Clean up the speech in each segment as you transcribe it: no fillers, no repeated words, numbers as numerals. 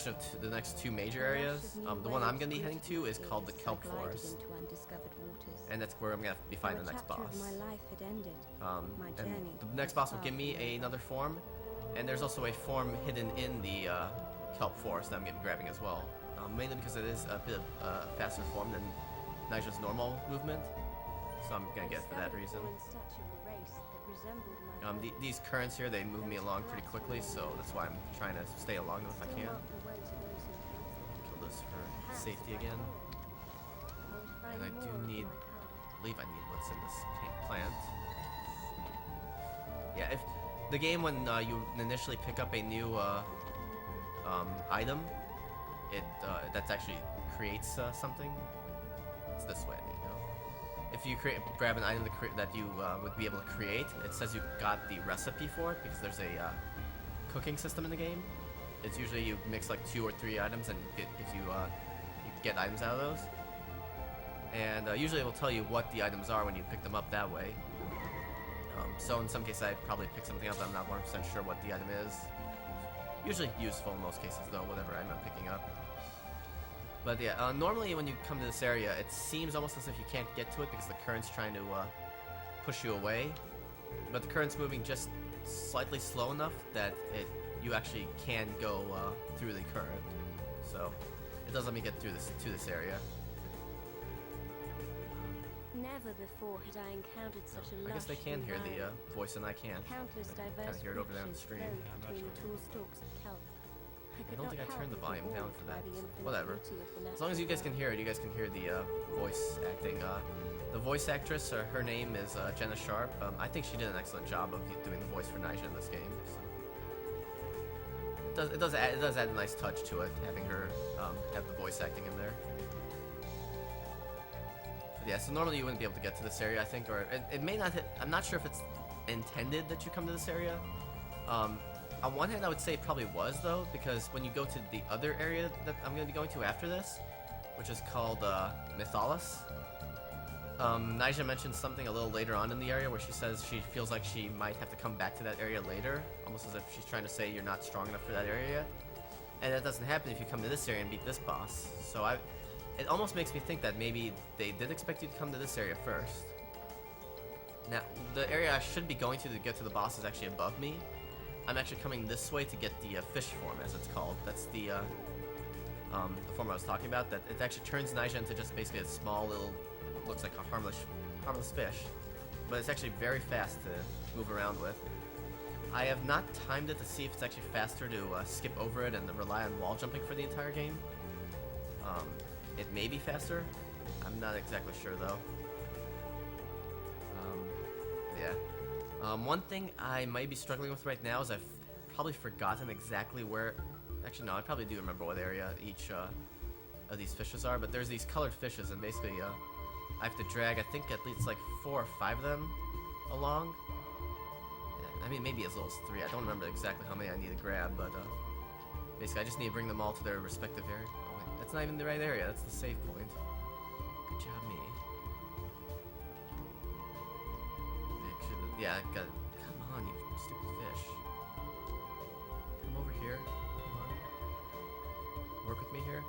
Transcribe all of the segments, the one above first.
the next two major areas. The one I'm going to be heading to is called the Kelp Forest, and that's where I'm going to be fighting the next boss. And the next boss will give me another form, and there's also a form hidden in the Kelp Forest that I'm going to be grabbing as well, mainly because it is a bit of a faster form than Nigel's normal movement, so I'm going to get it for that reason. These currents here, they move me along pretty quickly, so that's why I'm trying to stay along them if I can. Kill this for safety again. And I do need, I believe I need what's in this plant. Yeah, if the game, when you initially pick up a new item, that actually creates something. It's this way. If you grab an item that you would be able to create, it says you got the recipe for it because there's a cooking system in the game. It's usually you mix like 2 or 3 items and you get items out of those. And usually it will tell you what the items are when you pick them up that way. So in some cases I probably pick something up that I'm not 100% sure what the item is. Usually useful in most cases though, whatever item I'm picking up. But yeah, normally when you come to this area, it seems almost as if you can't get to it because the current's trying to push you away. But the current's moving just slightly slow enough that you actually can go through the current. So it does let me get through to this area. Never before had I encountered such a I guess they can hear the voice and I can't. Countless I kind of hear it over there on the stream. between the tall stalks of kelp. I don't think I turned the volume down for that. Whatever. As long as you guys can hear it, you guys can hear the voice acting. The voice actress, her name is Jenna Sharp. I think she did an excellent job of doing the voice for Nija in this game. So. It does add a nice touch to it, having her have the voice acting in there. But yeah, so normally you wouldn't be able to get to this area, I think, or it may not. I'm not sure if it's intended that you come to this area. On one hand, I would say it probably was, though, because when you go to the other area that I'm going to be going to after this, which is called Mythalis, Nija mentioned something a little later on in the area where she says she feels like she might have to come back to that area later, almost as if she's trying to say you're not strong enough for that area yet. And that doesn't happen if you come to this area and beat this boss. So it almost makes me think that maybe they did expect you to come to this area first. Now, the area I should be going to get to the boss is actually above me. I'm actually coming this way to get the fish form, as it's called. That's the form I was talking about. That it actually turns Nija into just basically a small little, looks like a harmless fish, but it's actually very fast to move around with. I have not timed it to see if it's actually faster to skip over it and rely on wall jumping for the entire game. It may be faster. I'm not exactly sure though. Yeah. One thing I might be struggling with right now is I've probably forgotten exactly where... Actually, no, I probably do remember what area each of these fishes are, but there's these colored fishes, and basically I have to drag, I think, at least like 4 or 5 of them along. Yeah, I mean, maybe as little as 3. I don't remember exactly how many I need to grab, but basically I just need to bring them all to their respective area. Oh, wait, that's not even the right area. That's the save point. Good job, me. Yeah, I got it. Come on, you stupid fish. Come over here. Come on. Work with me here.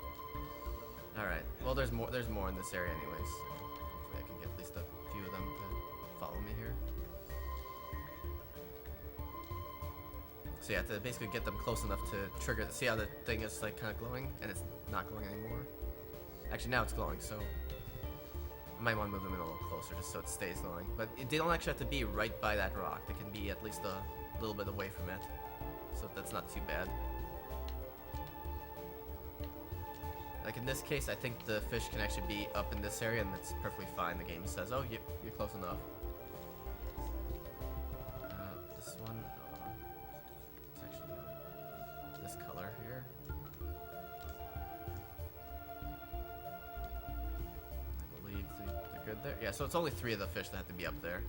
Alright. Well, there's more in this area anyways. Hopefully I can get at least a few of them to follow me here. So yeah, to basically get them close enough to trigger. See how the thing is like kind of glowing? And it's not glowing anymore. Actually, now it's glowing, so... I might want to move them in a little closer just so it stays glowing. But they don't actually have to be right by that rock. They can be at least a little bit away from it. So that's not too bad. Like in this case, I think the fish can actually be up in this area and it's perfectly fine. The game says, oh, you're close enough. This one, it's actually this color here. Good there. Yeah, so it's only 3 of the fish that have to be up there.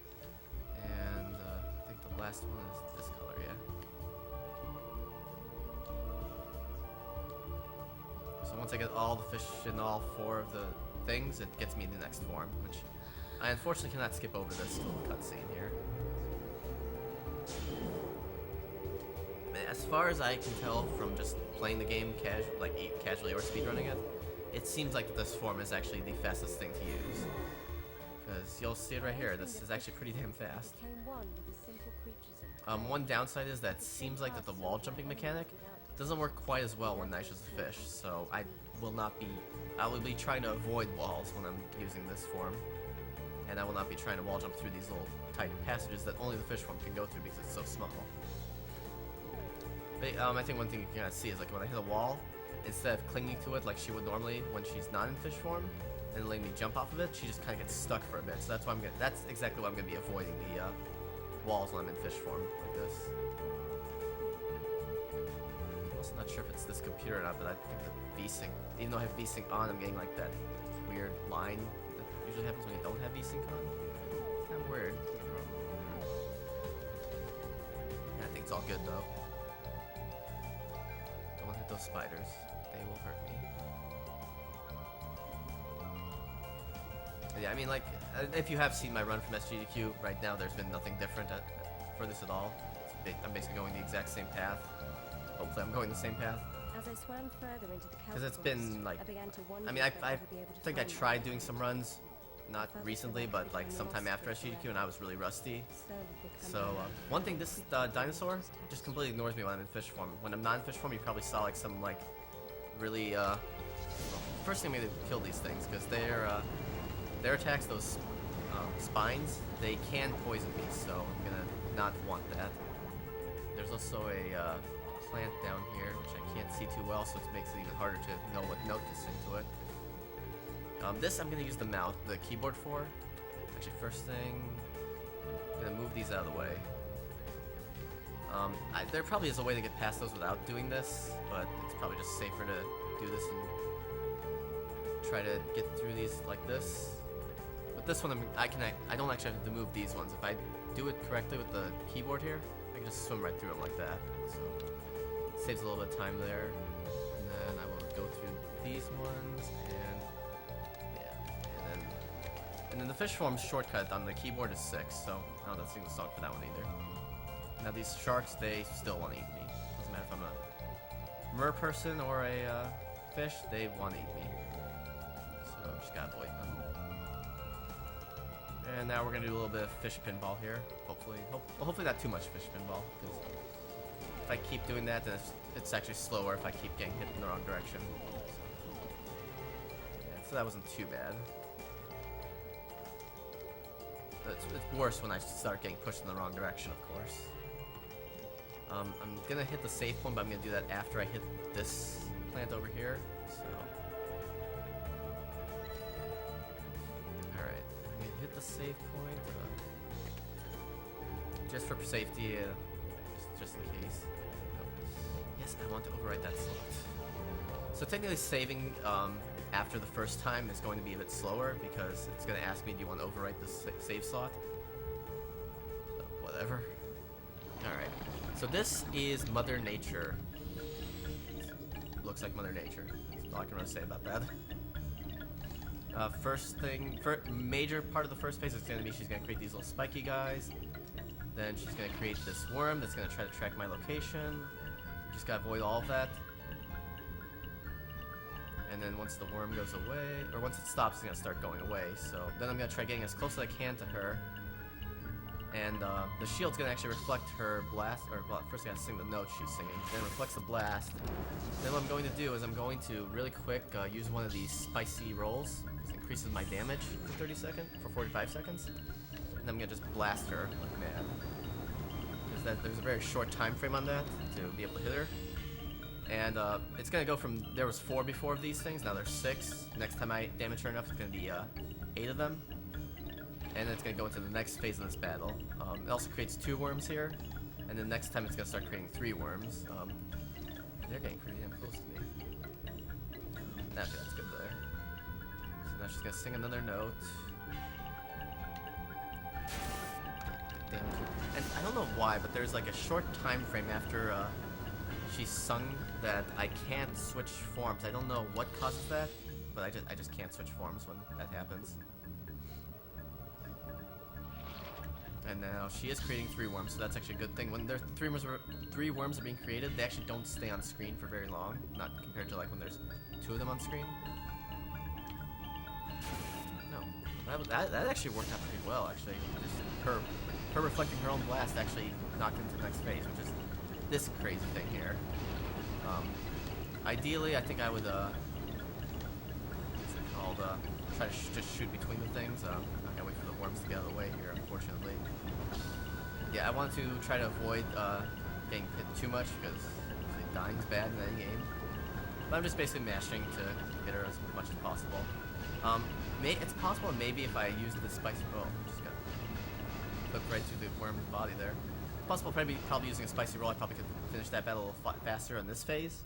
And I think the last one is this color, yeah. So once I get all the fish in all 4 of the things, it gets me in the next form, which I unfortunately cannot skip over this little cutscene here. As far as I can tell from just playing the game casually or speedrunning it, it seems like this form is actually the fastest thing to use. Because you'll see it right here, this is actually pretty damn fast. One downside is that it seems like that the wall jumping mechanic doesn't work quite as well when Nice is a fish, so I will be trying to avoid walls when I'm using this form. And I will not be trying to wall jump through these little tight passages that only the fish form can go through because it's so small. But I think one thing you can kind of see is like when I hit a wall, instead of clinging to it like she would normally when she's not in fish form, and letting me jump off of it, she just kind of gets stuck for a bit. So that's exactly why I'm gonna be avoiding the walls when I'm in fish form like this. I'm also not sure if it's this computer or not, but I think the VSync, even though I have VSync on, I'm getting like that weird line that usually happens when you don't have VSync on. It's kind of weird. Yeah, I think it's all good though. Don't hit those spiders. They will hurt me. Yeah, I mean, like, if you have seen my run from SGDQ, right now there's been nothing different for this at all. I'm basically going the exact same path. Hopefully I'm going the same path. As I swam further into the Because it's been, like, I think I tried doing some runs, not recently, but, like, sometime after SGDQ, and I was really rusty. So, one thing, this dinosaur just completely ignores me when I'm in fish form. When I'm not in fish form, you probably saw, like, some, like, really, first thing I'm gonna kill these things, because their attacks, those spines, they can poison me, so I'm gonna not want that. There's also a plant down here, which I can't see too well, so it makes it even harder to know what note to sing to it. This I'm gonna use the keyboard for. Actually, first thing, I'm gonna move these out of the way. There probably is a way to get past those without doing this, but it's probably just safer to do this and try to get through these like this. But this one, I don't actually have to move these ones. If I do it correctly with the keyboard here, I can just swim right through them like that. So it saves a little bit of time there. And then I will go through these ones, and yeah, and then the fish form shortcut on the keyboard is 6. So I don't sing the song for that one either. Now these sharks, they still want to eat me. Doesn't matter if I'm a mer person or a fish, they want to eat me. So just gotta avoid them. And now we're gonna do a little bit of fish pinball here. Hopefully not too much fish pinball, because if I keep doing that, then it's actually slower if I keep getting hit in the wrong direction. So that wasn't too bad. But it's worse when I start getting pushed in the wrong direction, of course. I'm gonna hit the safe point, but I'm gonna do that after I hit this plant over here. So. Hit the save point, just for safety, just in case. Oh. Yes, I want to overwrite that slot. So technically saving after the first time is going to be a bit slower because it's going to ask me, do you want to overwrite this save slot? So, whatever. Alright, so this is Mother Nature. Looks like Mother Nature. That's all I can really say about that. Major part of the first phase is going to be she's going to create these little spiky guys. Then she's going to create this worm that's going to try to track my location. Just got to avoid all of that. And then once the worm goes away, or once it stops, it's going to start going away. So then I'm going to try getting as close as I can to her. And the shield's going to actually reflect her blast, or well, first I got to sing the note she's singing, then it reflects the blast. Then what I'm going to do is I'm going to really quick use one of these spicy rolls. This increases my damage for 45 seconds. And I'm going to just blast her like mad. There's a very short time frame on that to be able to hit her. And it's going to go from, there was 4 before of these things, now there's 6. Next time I damage her enough, it's going to be 8 of them. And then it's going to go into the next phase of this battle. It also creates 2 worms here, and then next time it's going to start creating 3 worms. They're getting pretty damn close to me. That's good there. So now she's going to sing another note. Damn. And I don't know why, but there's like a short time frame after she's sung that I can't switch forms. I don't know what causes that, but I just can't switch forms when that happens. And now she is creating 3 worms, so that's actually a good thing. When there's 3 worms are being created, they actually don't stay on screen for very long, not compared to like when there's 2 of them on screen. No, that actually worked out pretty well. Actually, just her reflecting her own blast actually knocked into the next phase, which is this crazy thing here. Ideally, I think I would what's it called? Try to just shoot between the things. I'm not gonna wait for the worms to get out of the way here, unfortunately. Yeah, I want to try to avoid getting hit too much because dying's bad in any game. But I'm just basically mashing to hit her as much as possible. It's possible maybe if I use the spicy roll, just got clipped right through the worm's body there. It's possible probably using a spicy roll, I probably could finish that battle a little faster in this phase.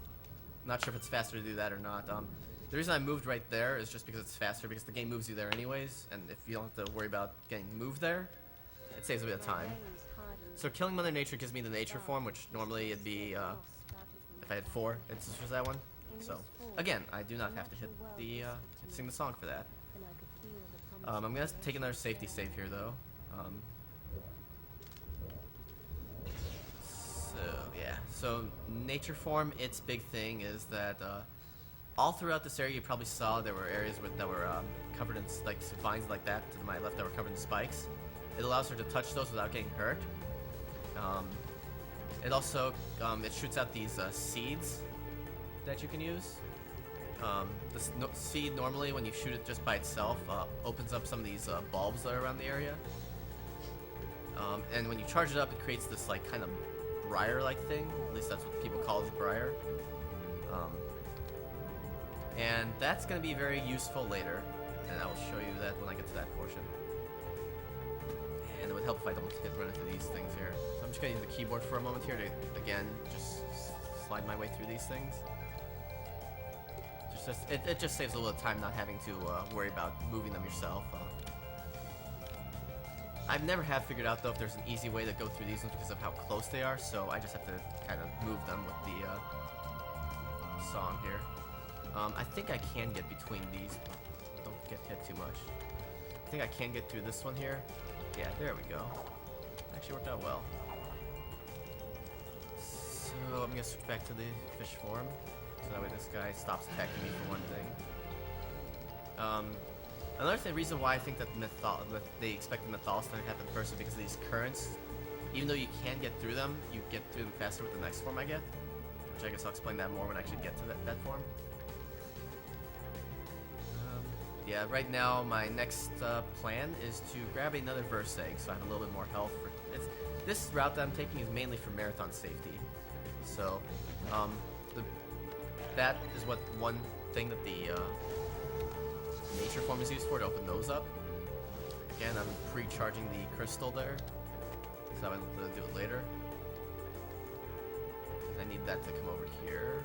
I'm not sure if it's faster to do that or not. The reason I moved right there is just because it's faster, because the game moves you there anyways, and if you don't have to worry about getting moved there, it saves a bit of time. So killing Mother Nature gives me the nature form, which normally it'd be, if I had 4 instances for that one. So, again, I do not have to hit the, sing the song for that. I'm gonna take another safety save here, though. So nature form, its big thing is that, all throughout this area, you probably saw there were areas that were covered in like vines like that to my left that were covered in spikes. It allows her to touch those without getting hurt. It also it shoots out these seeds that you can use. The seed normally, when you shoot it just by itself, opens up some of these bulbs that are around the area. And when you charge it up, it creates this like kind of briar-like thing. At least that's what people call it, briar. And that's going to be very useful later, and I will show you that when I get to that portion. And it would help if I don't run into these things here. So I'm just going to use the keyboard for a moment here to, again, just slide my way through these things. It just saves a little time not having to worry about moving them yourself. I've never figured out, though, if there's an easy way to go through these ones because of how close they are, so I just have to kind of move them with the song here. I think I can get between these. Don't get hit too much. I think I can get through this one here. Yeah, there we go. Actually worked out well. So I'm gonna switch back to the fish form, so that way this guy stops attacking me for one thing. Another reason why I think that they expect the Mythalis to happen first is because of these currents. Even though you can get through them, you get through them faster with the next form I get. Which I guess I'll explain that more when I actually get to that form. Yeah, right now my next plan is to grab another verse egg, so I have a little bit more health. This route that I'm taking is mainly for marathon safety. So, that is one thing that the nature form is used for, to open those up. Again, I'm pre-charging the crystal there, so I'm going to do it later. I need that to come over here.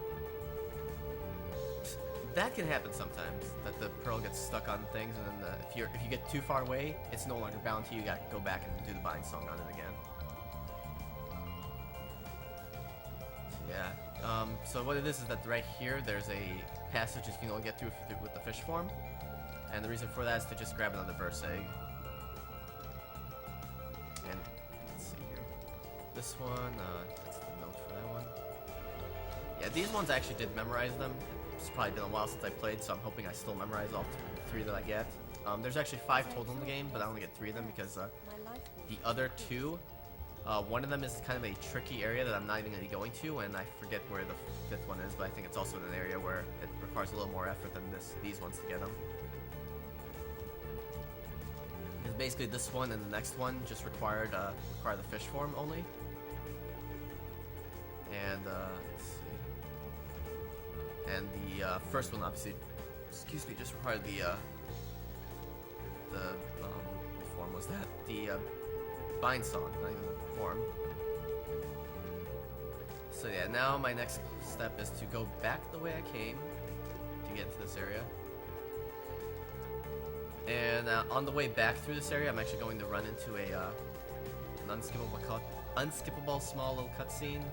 That can happen sometimes, that the pearl gets stuck on things, and then if you get too far away, it's no longer bound to you. You got to go back and do the bind song on it again. So yeah. So what it is that right here, there's a passage that you can only get through with the fish form, and the reason for that is to just grab another verse egg. And let's see here. This one, that's the note for that one. Yeah, these ones I actually did memorize them. It's probably been a while since I played, so I'm hoping I still memorize all 3 that I get. There's actually 5 total in the game, but I only get 3 of them because the other 2, one of them is kind of a tricky area that I'm not even going to be going to, and I forget where the 5th one is, but I think it's also in an area where it requires a little more effort than these ones to get them. Because basically this one and the next one just require the fish form only. And let's see. And the first one, obviously, just required what form was that? The bind song, not even the form. So yeah, now my next step is to go back the way I came to get into this area. And on the way back through this area, I'm actually going to run into an unskippable small little cutscene.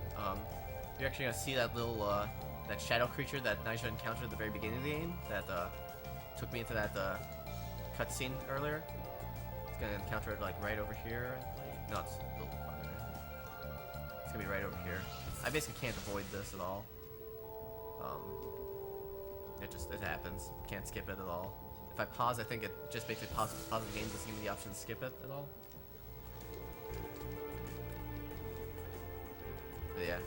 You're actually gonna see that little that shadow creature that Naija encountered at the very beginning of the game that took me into that cutscene earlier. It's gonna encounter it like right over here, I believe. No, it's a little farther. It's gonna be right over here. I basically can't avoid this at all. It happens. Can't skip it at all. If I pause, I think it just basically pauses the game, doesn't give me the option to skip it at all. But yeah.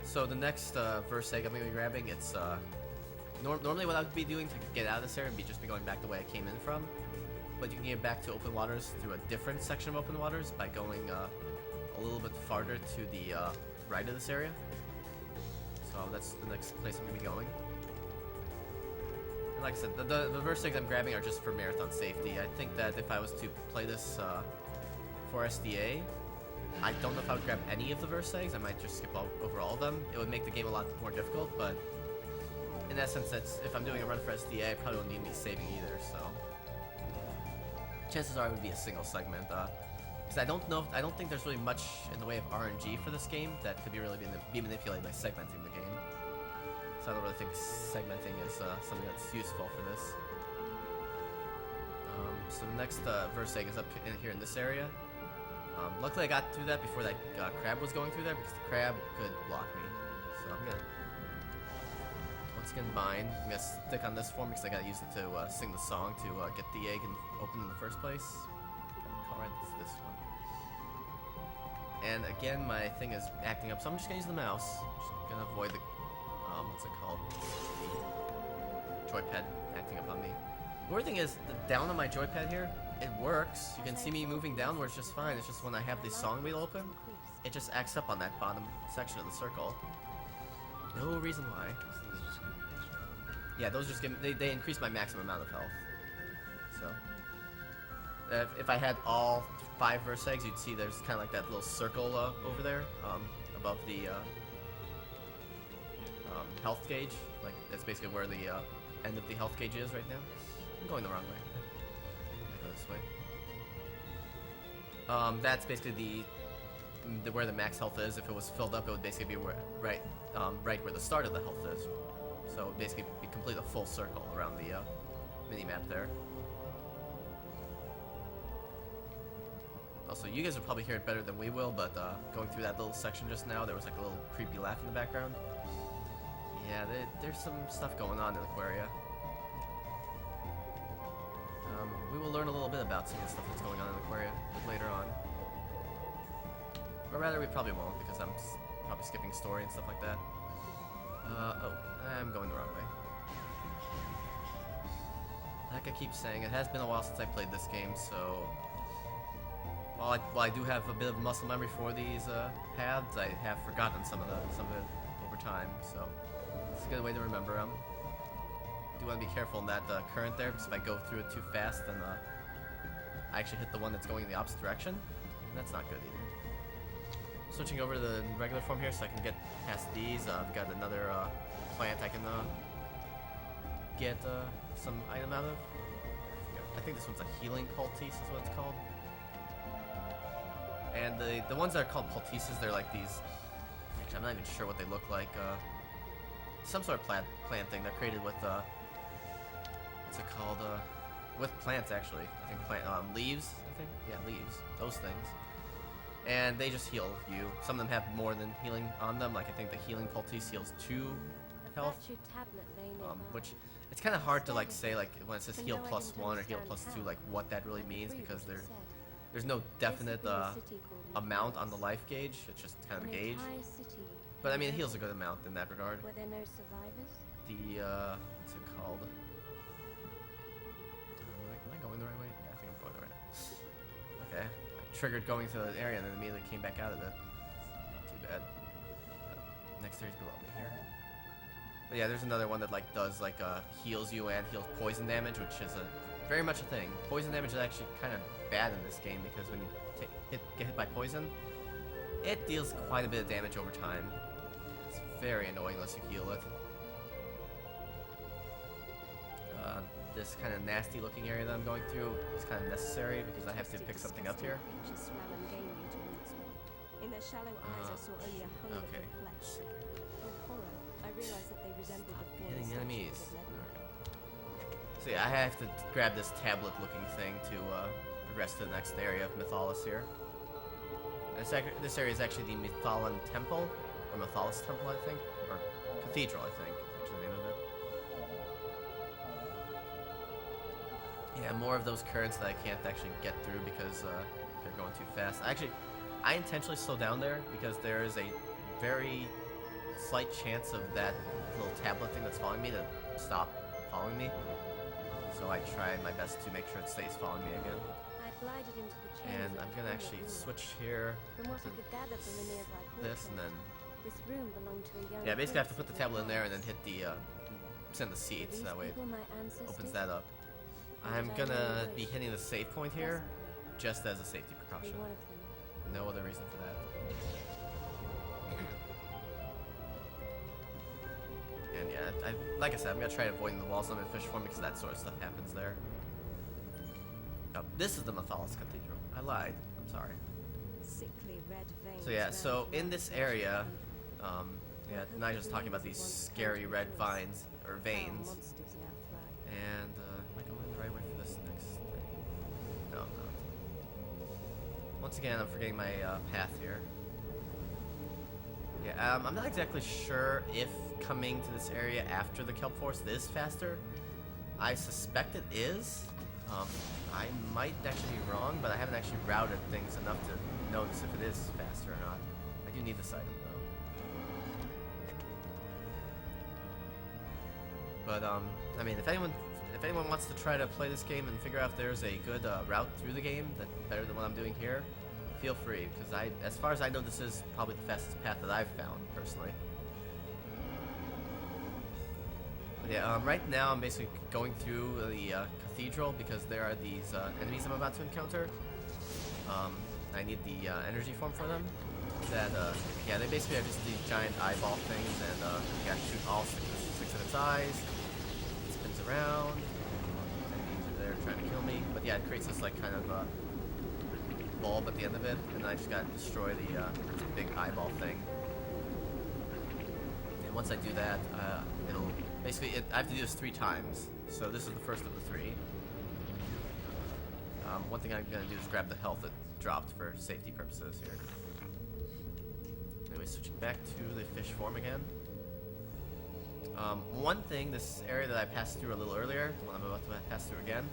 So the next verse egg I'm gonna be grabbing, it's normally what I would be doing to get out of this area would just be going back the way I came in from. But you can get back to open waters through a different section of open waters by going a little bit farther to the right of this area. So that's the next place I'm gonna be going. And like I said, the verse eggs I'm grabbing are just for marathon safety. I think that if I was to play this for SDA, I don't know if I would grab any of the verse eggs. I might just skip over all of them. It would make the game a lot more difficult, but in essence, if I'm doing a run for SDA, I probably won't need to be saving either, so chances are it would be a single segment. Because I don't think there's really much in the way of RNG for this game that could be manipulated by segmenting the game. So I don't really think segmenting is something that's useful for this. So the next verse egg is up here in this area. Luckily I got through that before that crab was going through there, because the crab could block me. So I'm gonna once again bind. I'm gonna stick on this form because I gotta use it to sing the song to get the egg open in the first place. Call right this one. And again, my thing is acting up, so I'm just gonna use the mouse. Just gonna avoid the what's it called? The joypad acting up on me. The weird thing is, down on my joypad here, it works. You can see me moving downwards just fine. It's just when I have the song wheel open, it just acts up on that bottom section of the circle. No reason why. Yeah, those just give they increase my maximum amount of health. So if I had all 5 verse eggs, you'd see there's kind of like that little circle over there above the health gauge. Like that's basically where the end of the health gauge is right now. I'm going the wrong way. I go this way. That's basically the where the max health is. If it was filled up, it would basically be right where the start of the health is. So basically, be complete a full circle around the mini map there. Also, you guys will probably hear it better than we will, but going through that little section just now, there was like a little creepy laugh in the background. Yeah, there's some stuff going on in Aquaria. We will learn a little bit about some of the stuff that's going on in Aquaria later on. Or rather, we probably won't, because I'm probably skipping story and stuff like that. Oh, I'm going the wrong way. Like I keep saying, it has been a while since I played this game, so while I do have a bit of muscle memory for these paths, I have forgotten some of it over time, so it's a good way to remember them. Do want to be careful in that current there, because if I go through it too fast, then I actually hit the one that's going in the opposite direction, and that's not good either. Switching over to the regular form here so I can get past these. I've got another plant I can get some item out of. I think this one's a healing poultice is what it's called. And the ones that are called poultices, they're like these, actually I'm not even sure what they look like. Some sort of plant thing. They're created with what's it called? With plants actually. I think leaves. I think leaves. Those things. And they just heal you. Some of them have more than healing on them. Like I think the healing poultice heals 2 health. Which it's kind of hard to like say like when it says heal +1 or heal +2 like what that really means, because there's no definite amount on the life gauge. It's just kind of a gauge. But I mean it heals a good amount in that regard. Were there no survivors? The what's it called? Am I going the right way? Yeah, I think I'm going the right way. Okay. Triggered going to the area and then immediately came back out of it. Not too bad. Next area's below me here. But yeah, there's another one that like does like heals you and heals poison damage, which is very much a thing. Poison damage is actually kind of bad in this game because when you get hit by poison, it deals quite a bit of damage over time. It's very annoying unless you heal it. This kind of nasty looking area that I'm going through is kind of necessary because I have to pick something up here. In their shallow eyes, I saw only a hole of flesh. With horror, I realized that they resembled the fallen hitting enemies. statues of Lebanon. So yeah, I have to grab this tablet looking thing to progress to the next area of Mythalis here. This area is actually the Mythalan Temple, or Mythalis Temple, I think, or Cathedral, I think, is actually the name of it. Yeah, more of those currents that I can't actually get through because they're going too fast. I intentionally slow down there because there is a very slight chance of that little tablet thing that's following me to stop following me. So I try my best to make sure it stays following me again. I glided into the chamber. And I'm gonna actually switch here From what to I could gather from the nearby this, and then this room belonged to a young yeah, basically I have to put the prince tablet in there and then past. hit the send the seeds. Were That way these people my it opens ancestors? that up. Or I'm did I gonna merely be wish? hitting the save point here Possibly. just as a safety Be precaution. one of them. No other reason for that. And yeah, like I said, I'm gonna try avoiding the walls on my fish form because that sort of stuff happens there. Oh, this is the Mythalis Cathedral. I lied. I'm sorry. Sickly red veins So yeah, ran so from in out this the area, cathedral. yeah, Nigel's talking about these scary red vines or veins. Monsters now thrive. And am I going the right way for this next thing? No, I'm not. Once again, I'm forgetting my path here. Yeah, I'm not exactly sure if coming to this area after the kelp forest is faster. I suspect it is. I might actually be wrong, but I haven't actually routed things enough to notice if it is faster or not. I do need this item though. But I mean, if anyone wants to try to play this game and figure out if there's a good route through the game that's better than what I'm doing here, feel free, because as far as I know, this is probably the fastest path that I've found personally. But yeah, right now I'm basically going through the cathedral because there are these enemies I'm about to encounter. I need the energy form for them. That yeah, they basically are just these giant eyeball things, and you gotta shoot all six of its eyes. It spins around. Enemies are there trying to kill me, but yeah, it creates this like kind of bulb at the end of it, and then I just gotta destroy the this big eyeball thing. And once I do that, it'll basically I have to do this 3 times. So this is the first of the 3. One thing I'm gonna do is grab the health that dropped for safety purposes here. Anyway, switching back to the fish form again. One thing, this area that I passed through a little earlier, the one I'm about to pass through again,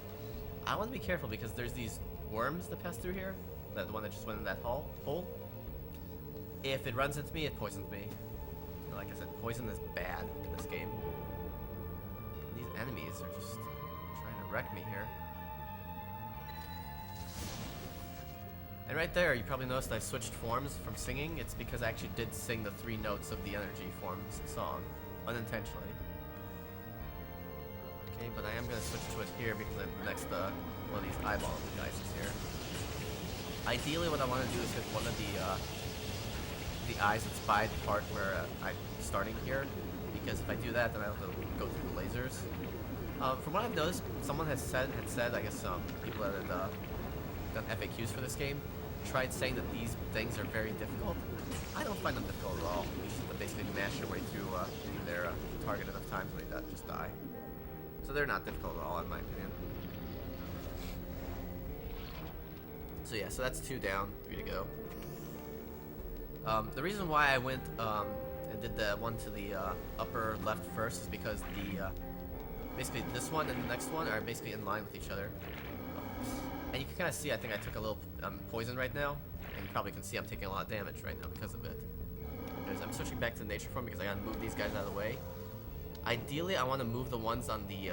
I want to be careful because there's these worms that pass through here. The one that just went in that hole. If it runs into me, it poisons me. And like I said, poison is bad in this game. And these enemies are just trying to wreck me here. And right there, you probably noticed I switched forms from singing. It's because I actually did sing the 3 notes of the energy forms song, unintentionally. Okay, but I am going to switch to it here because the next one of these eyeball guys is here. Ideally, what I want to do is hit one of the eyes that's by the part where I'm starting here, because if I do that, then I'll have to go through the lasers. From what I've noticed, someone had said, I guess people that had done FAQs for this game, tried saying that these things are very difficult. I don't find them difficult at all. You just have to basically mash your way through their target enough times and they just die. So they're not difficult at all, in my opinion. So yeah, so that's 2 down, 3 to go. The reason why I went and did the one to the upper left first is because the basically this one and the next one are basically in line with each other. And you can kind of see, I think I took a little poison right now, and you probably can see I'm taking a lot of damage right now because of it. Because I'm switching back to nature form because I gotta move these guys out of the way. Ideally, I want to move the ones on the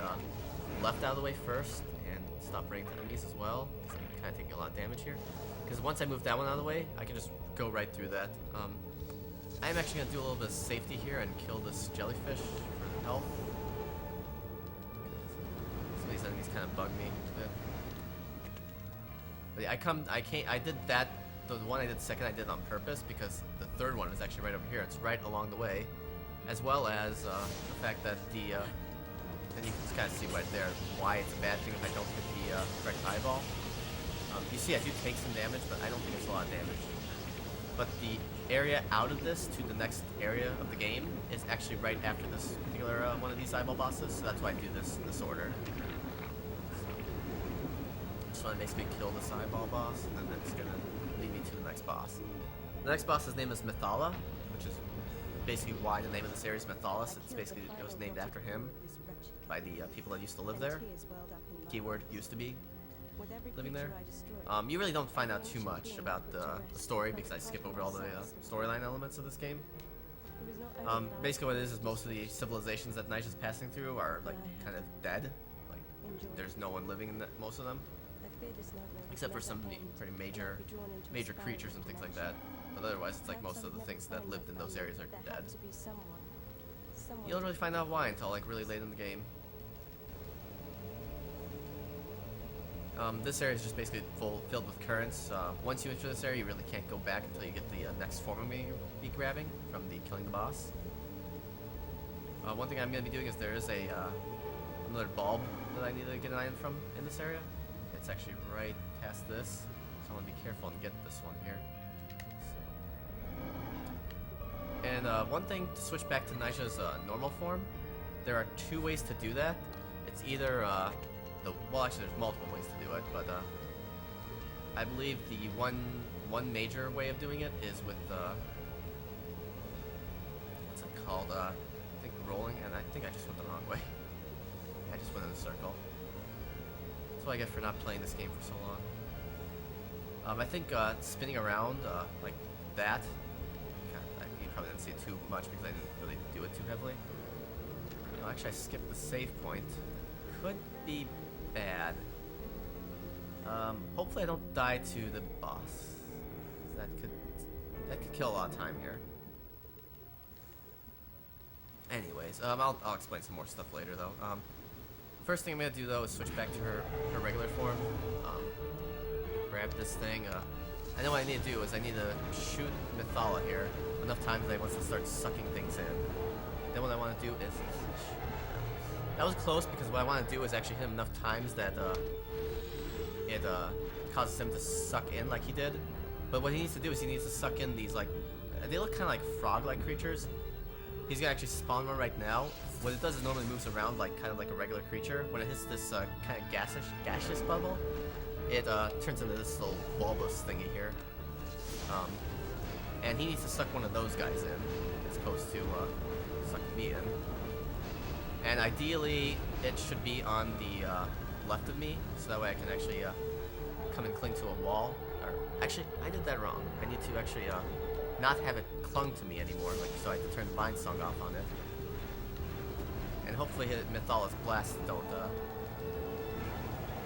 left out of the way first and stop running into enemies as well, because I'm kind of taking a lot of damage here. Because once I move that one out of the way, I can just go right through that. I'm actually gonna do a little bit of safety here and kill this jellyfish for the health. Some of these enemies kind of bug me a bit. But yeah, I did that, the one I did second I did on purpose because the third one is actually right over here. It's right along the way, as well as the fact that and you can just kind of see right there why it's a bad thing if I don't hit the correct eyeball. You see I do take some damage, but I don't think it's a lot of damage. But the area out of this to the next area of the game is actually right after this particular one of these eyeball bosses, so that's why I do this in this order. Just want to basically kill this eyeball boss, and then it's gonna lead me to the next boss. The next boss's name is Mythala, which is basically why the name of the series Mythalis. It's basically, it was named after him by the people that used to live there. Keyword used to be living there. You really don't find out too much about the story because I skip over all the storyline elements of this game. Basically what it is most of the civilizations that Nice is passing through are like kind of dead. Like there's no one living in most of them, except for some pretty major creatures and things like that. But otherwise, it's like most of the things that lived in those areas are dead. You don't really find out why until like really late in the game. This area is just basically filled with currents. Once you enter this area, you really can't go back until you get the next form I'm going to be grabbing from the killing the boss. One thing I'm going to be doing is there is another bulb that I need to get an item from in this area. It's actually right past this, so I want to be careful and get this one here. And one thing to switch back to Naisha's normal form, there are two ways to do that. It's either well, actually, there's multiple ways to do it, but I believe the one major way of doing it is with what's it called? I think rolling, and I think I just went the wrong way. I just went in a circle. That's what I get for not playing this game for so long. I think spinning around like that. You probably didn't see it too much because I didn't really do it too heavily. Actually, I skipped the save point. Could be bad. Hopefully I don't die to the boss. That could kill a lot of time here. Anyways, I'll explain some more stuff later though. First thing I'm gonna do though is switch back to her regular form. Grab this thing. I know what I need to do is I need to shoot Mythala here enough times that he wants to start sucking things in. Then what I want to do is that was close because what I want to do is actually hit him enough times that it causes him to suck in like he did. But what he needs to do is he needs to suck in these like they look kind of like frog-like creatures. He's gonna actually spawn one right now. What it does is normally moves around like kind of like a regular creature. When it hits this kind of gaseous bubble, it turns into this little bulbous thingy here. And he needs to suck one of those guys in as opposed to sucking me in. And ideally, it should be on the left of me, so that way I can actually come and cling to a wall. Or actually, I did that wrong. I need to actually not have it clung to me anymore, like so I have to turn Vine Song off on it. And hopefully Mythala's blasts don't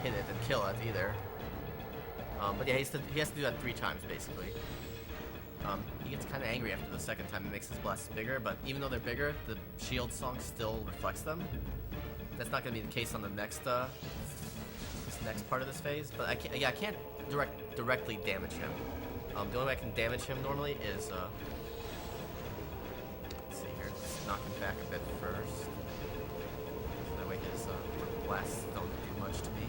hit it and kill it either. But yeah, he has to do that 3 times basically. He gets kind of angry after the second time. It makes his blasts bigger, but even though they're bigger, the shield song still reflects them. That's not going to be the case on the next this next part of this phase. But I can't directly damage him. The only way I can damage him normally is let's see here, just knock him back a bit first. So that way his blasts don't do much to me.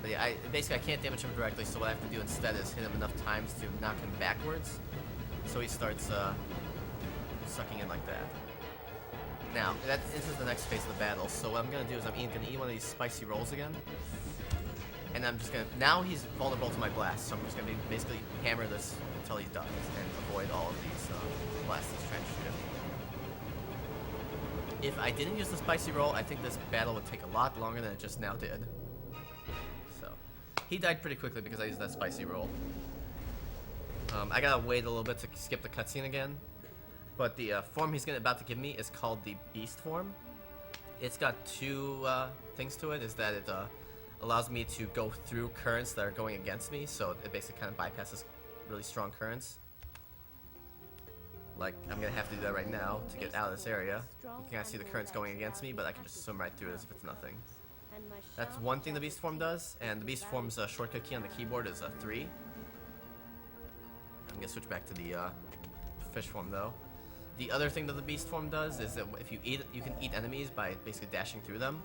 But yeah, basically I can't damage him directly, so what I have to do instead is hit him enough times to knock him backwards, so he starts sucking in like that. Now, this is the next phase of the battle, so what I'm going to do is I'm going to eat one of these spicy rolls again, and I'm just going to, now he's vulnerable to my blast, so I'm just going to basically hammer this until he dies, and avoid all of these blasts he's trying to shoot. If I didn't use the spicy roll, I think this battle would take a lot longer than it just now did. He died pretty quickly because I used that spicy roll. I gotta wait a little bit to skip the cutscene again. But the form he's about to give me is called the Beast form. It's got 2 things to it. Is that it allows me to go through currents that are going against me, so it basically kind of bypasses really strong currents. Like, I'm gonna have to do that right now to get out of this area. You can kind of see the currents going against me, but I can just swim right through it as if it's nothing. That's one thing the Beast form does, and the Beast form's shortcut key on the keyboard is 3. I'm gonna switch back to the fish form though. The other thing that the Beast form does is that if you can eat enemies by basically dashing through them.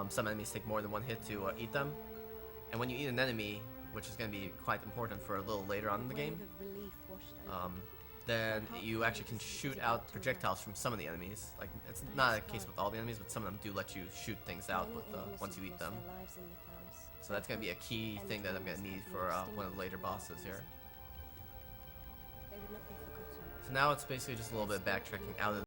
Some enemies take more than 1 hit to eat them, and when you eat an enemy, which is gonna be quite important for a little later on in the game, then you actually can shoot out projectiles from some of the enemies. Like, it's not a case with all the enemies, but some of them do let you shoot things out with once you eat them. So that's gonna be a key thing that I'm gonna need for one of the later bosses here. They would not be forgotten. So now it's basically just a little bit of backtracking out of